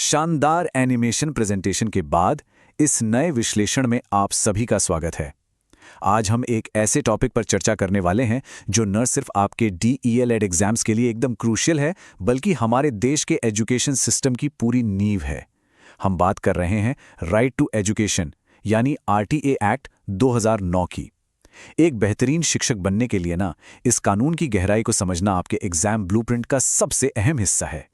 शानदार animation presentation के बाद इस नए विश्लेषण में आप सभी का स्वागत है। आज हम एक ऐसे टॉपिक पर चर्चा करने वाले हैं जो न सिर्फ आपके DELED एग्जाम्स के लिए एकदम क्रूशियल है, बल्कि हमारे देश के एजुकेशन सिस्टम की पूरी नींव है। हम बात कर रहे हैं राइट टू एजुकेशन यानी RTA एक्ट 2009 की। एक बेहतरीन शिक्षक बनने के लिए ना इस कानून की गहराई को समझना आपके एग्जाम ब्लूप्रिंट का सबसे अहम हिस्सा है।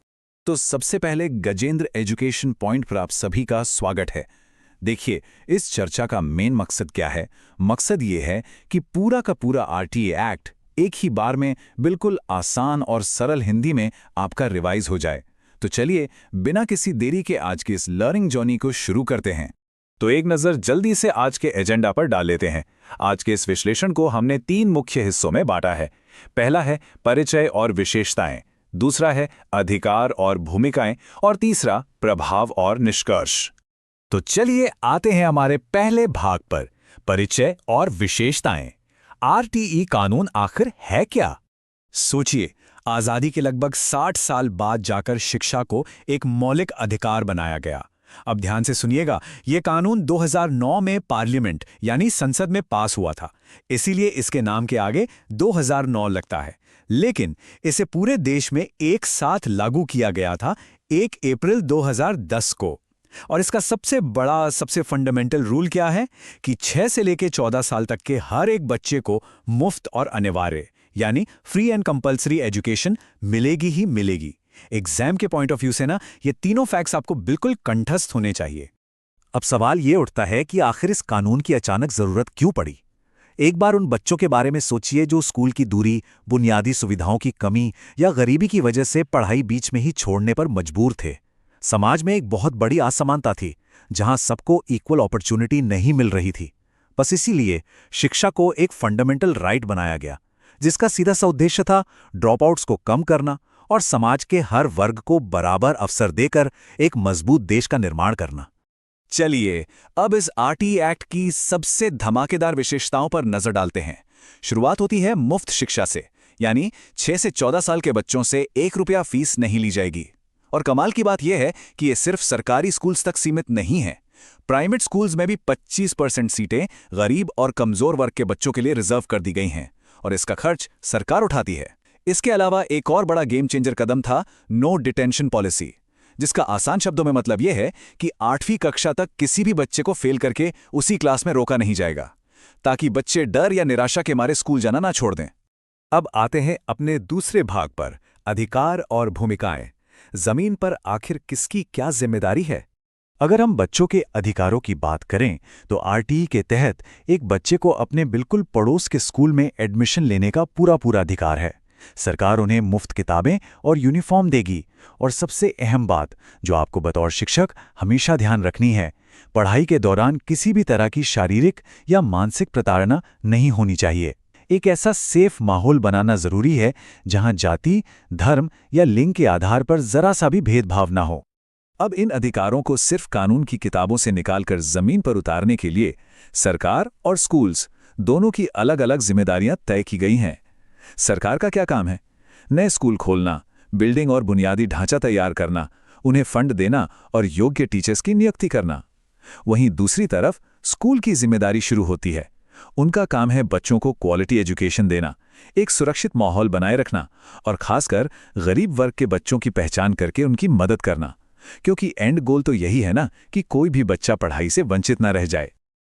तो सबसे पहले गजेंद्र एजुकेशन पॉइंट पर आप सभी का स्वागत है। देखिए, इस चर्चा का मेन मकसद क्या है? मकसद ये है कि पूरा का पूरा RTA एक्ट एक ही बार में बिल्कुल आसान और सरल हिंदी में आपका रिवाइज हो जाए। तो चलिए, बिना किसी देरी के आज की इस लर्निंग जर्नी को शुरू करते हैं। तो एक नज़र जल्दी से आज के एजेंडा पर डाल लेते हैं। आज के इस विश्लेषण को हमने 3 मुख्य हिस्सों में बांटा है। पहला है परिचय और विशेषताएं, दूसरा है अधिकार और भूमिकाएं, और तीसरा प्रभाव और निष्कर्ष। तो चलिए आते हैं हमारे पहले भाग पर, परिचय और विशेषताएं। RTE कानून आखिर है क्या? सोचिए, आजादी के लगभग 60 साल बाद जाकर शिक्षा को एक मौलिक अधिकार बनाया गया। अब ध्यान से सुनिएगा, यह कानून 2009 में पार्लियामेंट यानी संसद में पास हुआ था, इसीलिए इसके नाम के आगे 2009 लगता है। लेकिन इसे पूरे देश में एक साथ लागू किया गया था 1 अप्रैल 2010 को। और इसका सबसे बड़ा, सबसे फंडामेंटल रूल क्या है कि 6 से लेकर 14 साल तक के हर एक बच्चे को मुफ्त और अनिवार्य यानी फ्री एंड कंपल्सरी एजुकेशन मिलेगी ही मिलेगी। एग्जाम के पॉइंट ऑफ व्यू से ना ये तीनों फैक्ट्स आपको बिल्कुल कंठस्थ होने चाहिए। अब सवाल ये उठता है कि आखिर इस कानून की अचानक जरूरत क्यों पड़ी? एक बार उन बच्चों के बारे में सोचिए जो स्कूल की दूरी, बुनियादी सुविधाओं की कमी या गरीबी की वजह से पढ़ाई बीच में ही छोड़ने पर मजबूर थे। समाज में एक बहुत बड़ी असमानता थी, जहां सबको इक्वल अपॉर्चुनिटी नहीं मिल रही थी। बस इसीलिए शिक्षा को एक फंडामेंटल राइट बनाया गया, जिसका सीधा सा उद्देश्य था ड्रॉप आउट्स को कम करना और समाज के हर वर्ग को बराबर अवसर देकर एक मजबूत देश का निर्माण करना। चलिए, अब इस RTE एक्ट की सबसे धमाकेदार विशेषताओं पर नजर डालते हैं। शुरुआत होती है मुफ्त शिक्षा से, यानी 6 से 14 साल के बच्चों से 1 रुपया फीस नहीं ली जाएगी। और कमाल की बात यह है कि ये सिर्फ सरकारी स्कूल्स तक सीमित नहीं है। प्राइवेट स्कूल्स में भी 25% सीटें गरीब और कमजोर वर्ग के बच्चों के लिए रिजर्व कर दी गई हैं, और इसका खर्च सरकार उठाती है। इसके अलावा एक और बड़ा गेम चेंजर कदम था नो डिटेंशन पॉलिसी, जिसका आसान शब्दों में मतलब यह है कि 8वीं कक्षा तक किसी भी बच्चे को फेल करके उसी क्लास में रोका नहीं जाएगा, ताकि बच्चे डर या निराशा के मारे स्कूल जाना ना छोड़ दें। अब आते हैं अपने दूसरे भाग पर, अधिकार और भूमिकाएं। जमीन पर आखिर किसकी क्या जिम्मेदारी है? अगर हम बच्चों के अधिकारों की बात करें तो RTE के तहत एक बच्चे को अपने बिल्कुल पड़ोस के स्कूल में एडमिशन लेने का पूरा अधिकार है। सरकार उन्हें मुफ्त किताबें और यूनिफॉर्म देगी। और सबसे अहम बात जो आपको बतौर शिक्षक हमेशा ध्यान रखनी है, पढ़ाई के दौरान किसी भी तरह की शारीरिक या मानसिक प्रताड़ना नहीं होनी चाहिए। एक ऐसा सेफ माहौल बनाना जरूरी है जहां जाति, धर्म या लिंग के आधार पर जरा सा भी भेदभाव ना हो। अब इन अधिकारों को सिर्फ कानून की किताबों से निकालकर जमीन पर उतारने के लिए सरकार और स्कूल्स दोनों की अलग-अलग जिम्मेदारियां तय की गई हैं। सरकार का क्या काम है? नए स्कूल खोलना, बिल्डिंग और बुनियादी ढांचा तैयार करना, उन्हें फंड देना और योग्य टीचर्स की नियुक्ति करना। वहीं दूसरी तरफ स्कूल की जिम्मेदारी शुरू होती है। उनका काम है बच्चों को क्वालिटी एजुकेशन देना, एक सुरक्षित माहौल बनाए रखना और खासकर गरीब वर्ग के बच्चों की पहचान करके उनकी मदद करना, क्योंकि एंड गोल तो यही है ना कि कोई भी बच्चा पढ़ाई से वंचित ना रह जाए।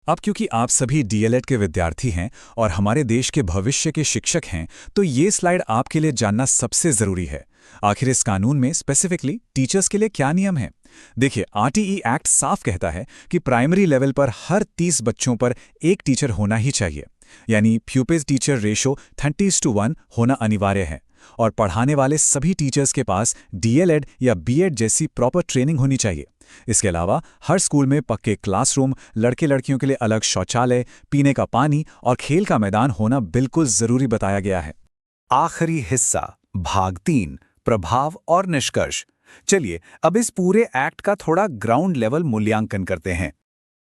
अब क्योंकि आप सभी DELED के विद्यार्थी हैं और हमारे देश के भविष्य के शिक्षक हैं, तो ये स्लाइड आपके लिए जानना सबसे जरूरी है। आखिर इस कानून में स्पेसिफिकली टीचर्स के लिए क्या नियम है? देखिए, RTE एक्ट साफ कहता है कि प्राइमरी लेवल पर हर 30 बच्चों पर एक टीचर होना ही चाहिए, यानी प्यूपिल टीचर रेशो 30:1 होना अनिवार्य है। और पढ़ाने वाले सभी टीचर्स के पास DELED या B.Ed जैसी प्रॉपर ट्रेनिंग होनी चाहिए। इसके अलावा हर स्कूल में पक्के क्लासरूम, लड़के लड़कियों के लिए अलग शौचालय, पीने का पानी और खेल का मैदान होना बिल्कुल जरूरी बताया गया है। आखिरी हिस्सा, भाग 3, प्रभाव और निष्कर्ष। चलिए अब इस पूरे एक्ट का थोड़ा ग्राउंड लेवल मूल्यांकन करते हैं।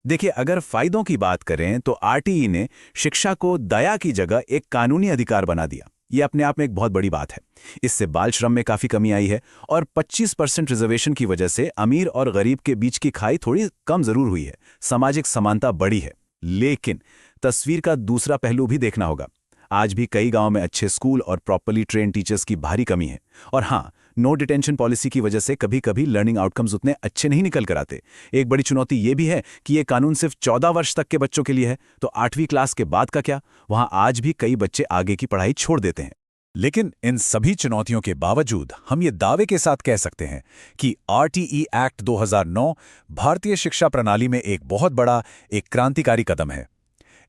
देखिए, अगर फायदों की बात करें तो RTE ने शिक्षा को दया की जगह एक कानूनी अधिकार बना दिया। ये अपने आप में एक बहुत बड़ी बात है। इससे बाल श्रम में काफ़ी कमी आई है और 25% रिजर्वेशन की वजह से अमीर और गरीब के बीच की खाई थोड़ी कम ज़रूर हुई है, सामाजिक समानता बढ़ी है। लेकिन तस्वीर का दूसरा पहलू भी देखना होगा। आज भी कई गांव में अच्छे स्कूल और प्रॉपर्ली ट्रेन टीचर्स की भारी कमी है। और हाँ, नो डिटेंशन पॉलिसी की वजह से कभी कभी लर्निंग आउटकम्स उतने अच्छे नहीं निकल कर आते। एक बड़ी चुनौती ये भी है कि ये कानून सिर्फ 14 वर्ष तक के बच्चों के लिए है, तो 8वीं क्लास के बाद का क्या? वहां आज भी कई बच्चे आगे की पढ़ाई छोड़ देते हैं। लेकिन इन सभी चुनौतियों के बावजूद हम ये दावे के साथ कह सकते हैं कि RTE एक्ट 2009 भारतीय शिक्षा प्रणाली में एक बहुत बड़ा, एक क्रांतिकारी कदम है।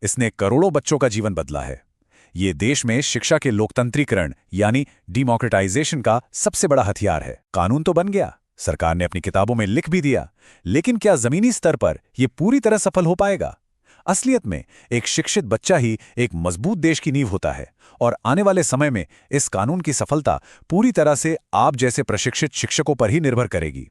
इसने करोड़ों बच्चों का जीवन बदला है। ये देश में शिक्षा के लोकतंत्रीकरण यानी डिमोक्रेटाइजेशन का सबसे बड़ा हथियार है। कानून तो बन गया, सरकार ने अपनी किताबों में लिख भी दिया, लेकिन क्या जमीनी स्तर पर यह पूरी तरह सफल हो पाएगा? असलियत में एक शिक्षित बच्चा ही एक मजबूत देश की नींव होता है और आने वाले समय में इस कानून की सफलता पूरी तरह से आप जैसे प्रशिक्षित शिक्षकों पर ही निर्भर करेगी।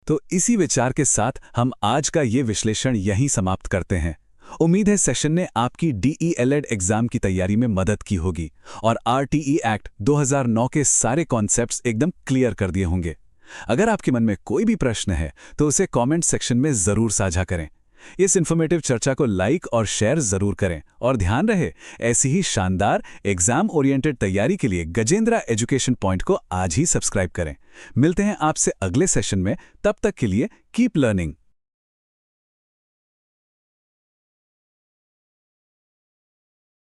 तो इसी विचार के साथ हम आज का ये विश्लेषण यहीं समाप्त करते हैं। उम्मीद है सेशन ने आपकी DELED एग्जाम की तैयारी में मदद की होगी और RTE एक्ट 2009 के सारे कॉन्सेप्ट्स एकदम क्लियर कर दिए होंगे। अगर आपके मन में कोई भी प्रश्न है तो उसे कमेंट सेक्शन में जरूर साझा करें। इस इन्फॉर्मेटिव चर्चा को लाइक और शेयर जरूर करें और ध्यान रहे, ऐसी ही शानदार एग्जाम ओरिएंटेड तैयारी के लिए गजेंद्रा एजुकेशन पॉइंट को आज ही सब्सक्राइब करें। मिलते हैं आपसे अगले सेशन में, तब तक के लिए कीप लर्निंग।